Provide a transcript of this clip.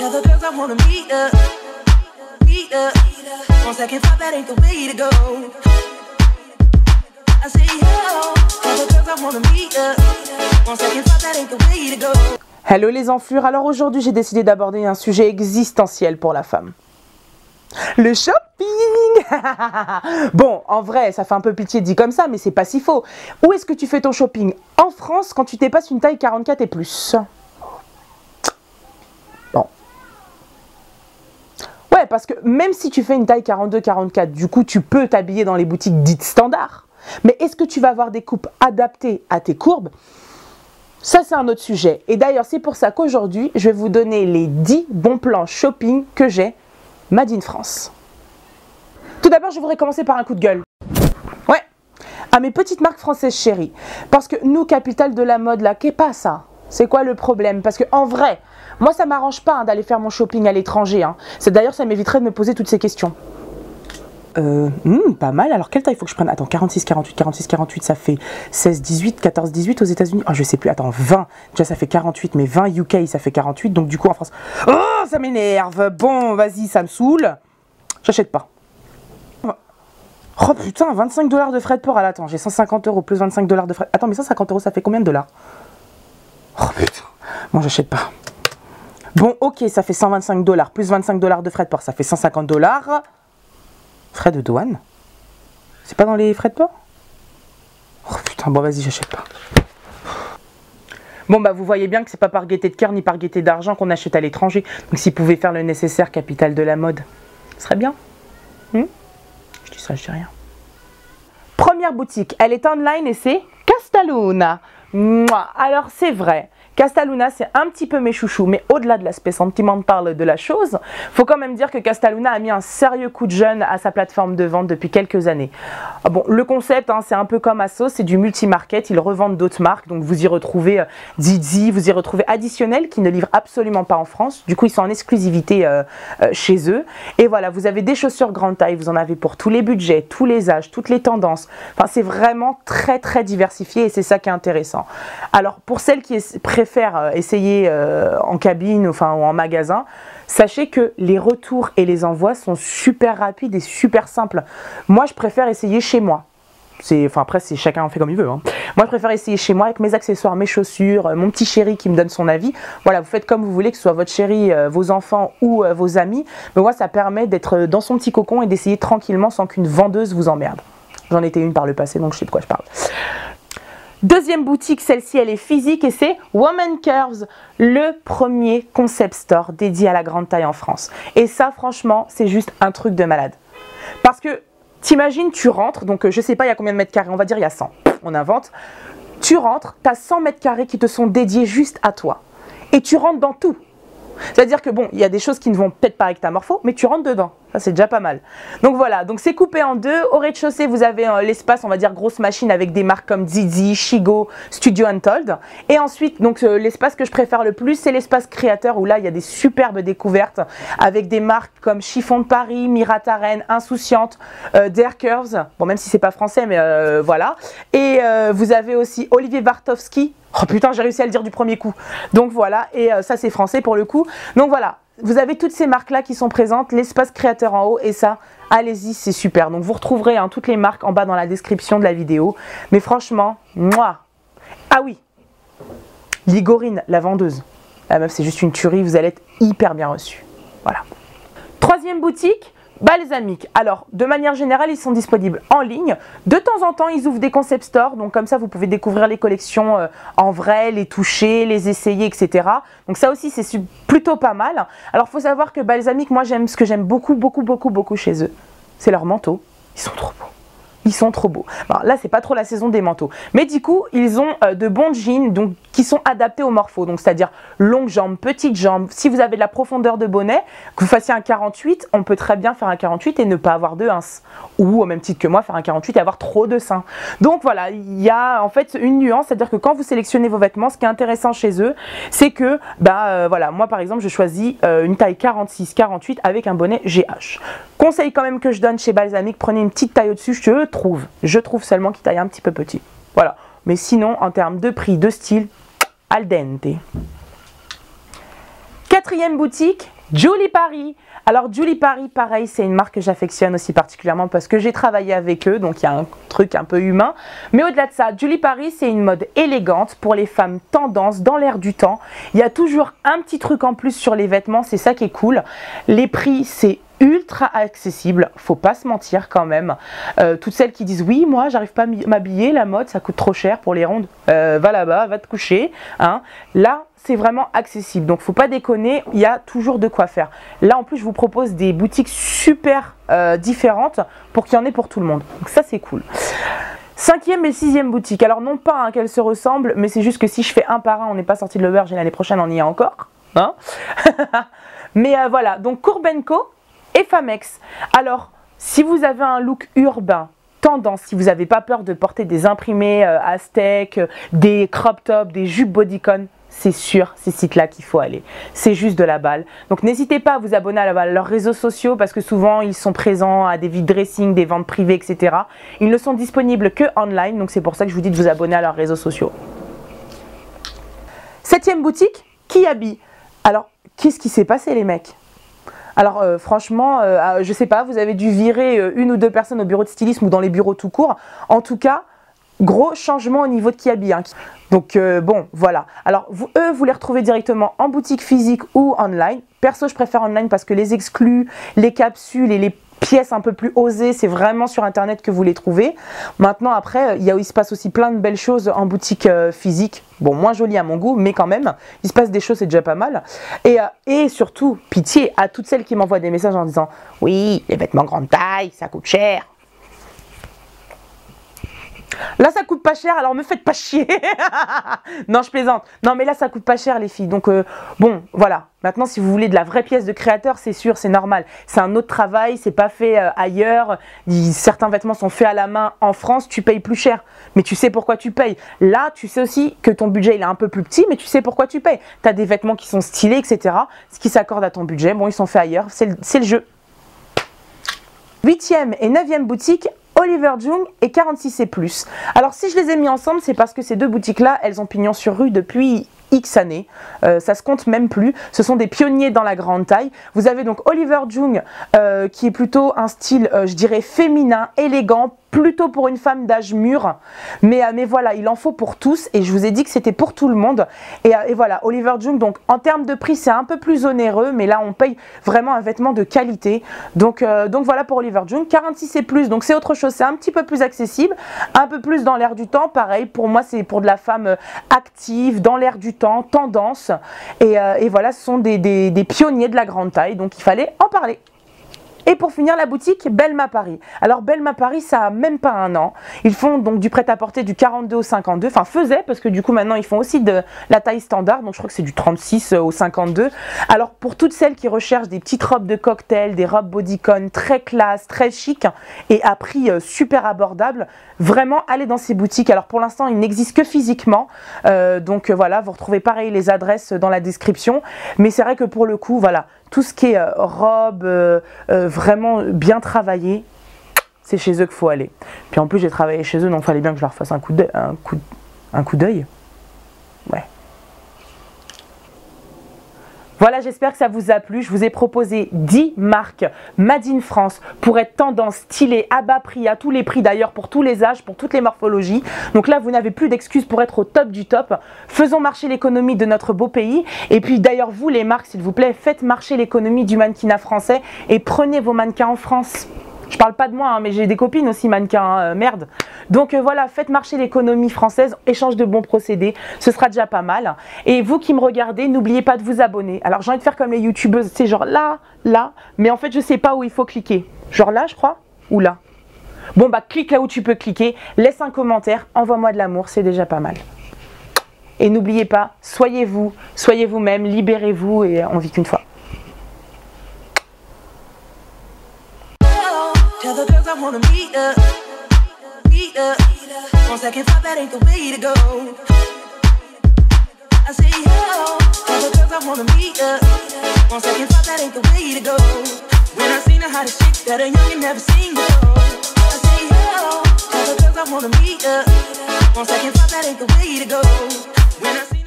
Tell the girls I wanna meet up. On second thought, that ain't the way to go. I say hello. Tell the girls I wanna meet up. On second thought, that ain't the way to go. Hello les enflures, alors aujourd'hui j'ai décidé d'aborder un sujet existentiel pour la femme. Le shopping. Bon, en vrai, ça fait un peu pitié dit comme ça, mais c'est pas si faux. Où est-ce que tu fais ton shopping? En France, quand tu dépasses une taille 44 et plus. Bon. Ouais, parce que même si tu fais une taille 42-44, du coup, tu peux t'habiller dans les boutiques dites standards. Mais est-ce que tu vas avoir des coupes adaptées à tes courbes? Ça, c'est un autre sujet. Et d'ailleurs, c'est pour ça qu'aujourd'hui, je vais vous donner les 10 bons plans shopping que j'ai Made in France. Tout d'abord, je voudrais commencer par un coup de gueule. Ouais, à mes petites marques françaises chéries. Parce que nous, capitale de la mode, là, qu'est pas ça? C'est quoi le problème? Parce que en vrai, moi, ça m'arrange pas d'aller faire mon shopping à l'étranger. C'est d'ailleurs, ça m'éviterait de me poser toutes ces questions. Pas mal. Alors, quelle taille il faut que je prenne? Attends, 46, 48, 46, 48, ça fait 16, 18, 14, 18 aux États-Unis. Oh, je sais plus. Attends, 20. Déjà, ça fait 48, mais 20 UK, ça fait 48. Donc, du coup, en France. Oh, ça m'énerve. Bon, vas-y, ça me saoule. J'achète pas. Oh putain, 25 $ de frais de port. Ah, attends, j'ai 150 € plus 25 $ de frais. Attends, mais 150 €, ça fait combien de dollars? Oh putain. Bon, j'achète pas. Bon, ok, ça fait 125 $ plus 25 $ de frais de port. Ça fait 150 $. Frais de douane? C'est pas dans les frais de port? Oh putain, bon vas-y, j'achète pas. Bon bah vous voyez bien que c'est pas par gaieté de cœur ni par gaieté d'argent qu'on achète à l'étranger. Donc s'ils pouvaient faire le nécessaire, capitale de la mode, ce serait bien. Je dis ça, je dis rien. Première boutique, elle est online et c'est Castaluna. Mouah. Alors c'est vrai. Castaluna, c'est un petit peu mes chouchous, mais au-delà de l'aspect sentimental de la chose, faut quand même dire que Castaluna a mis un sérieux coup de jeune à sa plateforme de vente depuis quelques années. Bon, le concept, c'est un peu comme Asos, c'est du multi-market, ils revendent d'autres marques, donc vous y retrouvez Didi, vous y retrouvez Additionnel, qui ne livre absolument pas en France, du coup ils sont en exclusivité chez eux, et voilà, vous avez des chaussures grande taille, vous en avez pour tous les budgets, tous les âges, toutes les tendances, enfin c'est vraiment très très diversifié, et c'est ça qui est intéressant. Alors, pour celles qui préfèrent essayer en cabine ou en magasin, sachez que les retours et les envois sont super rapides et super simples. Moi, je préfère essayer chez moi. Après, chacun en fait comme il veut. Moi, je préfère essayer chez moi avec mes accessoires, mes chaussures, mon petit chéri qui me donne son avis. Voilà, vous faites comme vous voulez, que ce soit votre chéri, vos enfants ou vos amis. Mais moi, ça permet d'être dans son petit cocon et d'essayer tranquillement sans qu'une vendeuse vous emmerde. J'en étais une par le passé, donc je sais de quoi je parle. Deuxième boutique, celle-ci elle est physique et c'est Woman Curves, le premier concept store dédié à la grande taille en France. Et ça franchement c'est juste un truc de malade. Parce que t'imagines, tu rentres, donc je sais pas il y a combien de mètres carrés, on va dire il y a 100, on invente. Tu rentres, tu as 100 mètres carrés qui te sont dédiés juste à toi. Et tu rentres dans tout. C'est-à-dire que bon, il y a des choses qui ne vont peut-être pas avec ta morpho, mais tu rentres dedans. Ça, c'est déjà pas mal. Donc voilà, donc c'est coupé en deux. Au rez-de-chaussée, vous avez l'espace, on va dire, grosse machine avec des marques comme Didi, Shigo, Studio Untold. Et ensuite, donc l'espace que je préfère le plus, c'est l'espace créateur où là, il y a des superbes découvertes avec des marques comme Chiffon de Paris, Mirataren, Insouciante, Dare Curves. Bon, même si c'est pas français, mais voilà. Et vous avez aussi Olivier Wartowski. Oh putain, j'ai réussi à le dire du premier coup. Donc voilà, et ça c'est français pour le coup. Donc voilà, vous avez toutes ces marques-là qui sont présentes, l'espace créateur en haut, et ça, allez-y, c'est super. Donc vous retrouverez toutes les marques en bas dans la description de la vidéo. Mais franchement, moi. Ah oui, Ligorine, la vendeuse. La meuf, c'est juste une tuerie, vous allez être hyper bien reçus. Voilà. Troisième boutique. Balsamique. Alors, de manière générale, ils sont disponibles en ligne. De temps en temps, ils ouvrent des concept stores. Donc, comme ça, vous pouvez découvrir les collections en vrai, les toucher, les essayer, etc. Donc, ça aussi, c'est plutôt pas mal. Alors, il faut savoir que Balsamique, moi, ce que j'aime beaucoup chez eux, c'est leurs manteaux. Ils sont trop beaux. Ils sont trop beaux. Bon, là, c'est pas trop la saison des manteaux. Mais du coup, ils ont de bons jeans donc, qui sont adaptés au morpho. Donc, c'est-à-dire longues jambes, petites jambes. Si vous avez de la profondeur de bonnet, que vous fassiez un 48, on peut très bien faire un 48 et ne pas avoir de ins. Ou, au même titre que moi, faire un 48 et avoir trop de seins. Donc, voilà, il y a en fait une nuance. C'est-à-dire que quand vous sélectionnez vos vêtements, ce qui est intéressant chez eux, c'est que, voilà, moi, par exemple, je choisis une taille 46, 48 avec un bonnet GH. Conseil quand même que je donne chez Balsamique, prenez une petite taille au-dessus, je trouve seulement qu'il taille un petit peu petit. Voilà. Mais sinon, en termes de prix, de style, al dente. 4e boutique, Julie Paris. Alors Julie Paris, pareil, c'est une marque que j'affectionne aussi particulièrement parce que j'ai travaillé avec eux, donc il y a un truc un peu humain. Mais au-delà de ça, Julie Paris, c'est une mode élégante pour les femmes tendance, dans l'air du temps. Il y a toujours un petit truc en plus sur les vêtements, c'est ça qui est cool. Les prix, c'est ultra accessible, faut pas se mentir quand même. Toutes celles qui disent oui, moi j'arrive pas à m'habiller, la mode ça coûte trop cher pour les rondes, va là-bas, va te coucher, hein. Là c'est vraiment accessible, donc faut pas déconner, il y a toujours de quoi faire. Là en plus je vous propose des boutiques super différentes pour qu'il y en ait pour tout le monde, donc ça c'est cool. 5e et 6e boutique, alors non pas hein, qu'elles se ressemblent, mais c'est juste que si je fais un par un, on n'est pas sorti de l'auberge et l'année prochaine on y est encore, hein. Mais voilà, donc Courben Co et Famex. Alors, si vous avez un look urbain, tendance, si vous n'avez pas peur de porter des imprimés aztèques, des crop tops, des jupes bodycon, c'est sur ces sites-là qu'il faut aller. C'est juste de la balle. Donc n'hésitez pas à vous abonner à leurs réseaux sociaux parce que souvent ils sont présents à des vide dressing, des ventes privées, etc. Ils ne sont disponibles que online, donc c'est pour ça que je vous dis de vous abonner à leurs réseaux sociaux. 7e boutique, Kiabi. Alors, qu'est-ce qui s'est passé les mecs ? Alors franchement, je sais pas, vous avez dû virer une ou deux personnes au bureau de stylisme ou dans les bureaux tout court. En tout cas, gros changement au niveau de Kiabi. Hein. Donc bon, voilà. Alors vous les retrouvez directement en boutique physique ou online. Perso, je préfère online parce que les exclus, les capsules et les pièces un peu plus osées, c'est vraiment sur internet que vous les trouvez. Maintenant après, il se passe aussi plein de belles choses en boutique physique. Bon, moins joli à mon goût, mais quand même, il se passe des choses, c'est déjà pas mal. Et surtout, pitié à toutes celles qui m'envoient des messages en disant « Oui, les vêtements grande taille, ça coûte cher ». Là, ça coûte pas cher, alors me faites pas chier. Non, je plaisante. Non, mais là, ça coûte pas cher, les filles. Donc, bon, voilà. Maintenant, si vous voulez de la vraie pièce de créateur, c'est sûr, c'est normal. C'est un autre travail, c'est pas fait ailleurs. Certains vêtements sont faits à la main en France, tu payes plus cher. Mais tu sais pourquoi tu payes. Là, tu sais aussi que ton budget, il est un peu plus petit, mais tu sais pourquoi tu payes. Tu as des vêtements qui sont stylés, etc. Ce qui s'accorde à ton budget. Bon, ils sont faits ailleurs, c'est le jeu. 8e et 9e boutique, Oliver Jung et 46C+. Alors si je les ai mis ensemble, c'est parce que ces deux boutiques-là, elles ont pignon sur rue depuis X années, ça se compte même plus. Ce sont des pionniers dans la grande taille. Vous avez donc Oliver Jung qui est plutôt un style, je dirais, féminin, élégant, plutôt pour une femme d'âge mûr, mais voilà, il en faut pour tous et je vous ai dit que c'était pour tout le monde et voilà, Oliver Jung, donc en termes de prix c'est un peu plus onéreux, mais là on paye vraiment un vêtement de qualité, donc voilà pour Oliver Jung. 46C+, donc c'est autre chose, c'est un petit peu plus accessible, un peu plus dans l'air du temps, pareil, pour moi c'est pour de la femme active, dans l'air du temps, tendance, et voilà, ce sont des pionniers de la grande taille, donc il fallait en parler. Et pour finir, la boutique Belma Paris. Alors Belma Paris, ça a même pas un an. Ils font donc du prêt-à-porter du 42 au 52. Enfin, faisaient, parce que du coup maintenant ils font aussi de la taille standard. Donc je crois que c'est du 36 au 52. Alors pour toutes celles qui recherchent des petites robes de cocktail, des robes bodycon très classe, très chic et à prix super abordable, vraiment allez dans ces boutiques. Alors pour l'instant, ils n'existent que physiquement. Donc voilà, vous retrouvez pareil les adresses dans la description. Mais c'est vrai que pour le coup, voilà, tout ce qui est robe vraiment bien travaillée, c'est chez eux qu'il faut aller. Puis en plus, j'ai travaillé chez eux, donc il fallait bien que je leur fasse un coup d'œil. Ouais. Voilà, j'espère que ça vous a plu. Je vous ai proposé 10 marques Made in France pour être tendance, stylée, à bas prix, à tous les prix d'ailleurs, pour tous les âges, pour toutes les morphologies. Donc là, vous n'avez plus d'excuses pour être au top du top. Faisons marcher l'économie de notre beau pays. Et puis d'ailleurs, vous les marques, s'il vous plaît, faites marcher l'économie du mannequinat français et prenez vos mannequins en France. Je parle pas de moi, hein, mais j'ai des copines aussi mannequins, merde. Donc voilà, faites marcher l'économie française, échange de bons procédés, ce sera déjà pas mal. Et vous qui me regardez, n'oubliez pas de vous abonner. Alors j'ai envie de faire comme les youtubeuses, c'est genre là, mais en fait je sais pas où il faut cliquer. Genre là je crois, ou là. Bon bah clique là où tu peux cliquer, laisse un commentaire, envoie-moi de l'amour, c'est déjà pas mal. Et n'oubliez pas, soyez vous-même, libérez-vous et on vit qu'une fois. Tell the girls I wanna meet up. On second thought, that ain't the way to go. I say yo. Tell the girls I wanna meet up. On second thought, that ain't the way to go. When I seen her hottest chick that a youngin' never seen before. I say yo. Tell the girls I wanna meet up. On second thought, that ain't the way to go. When I see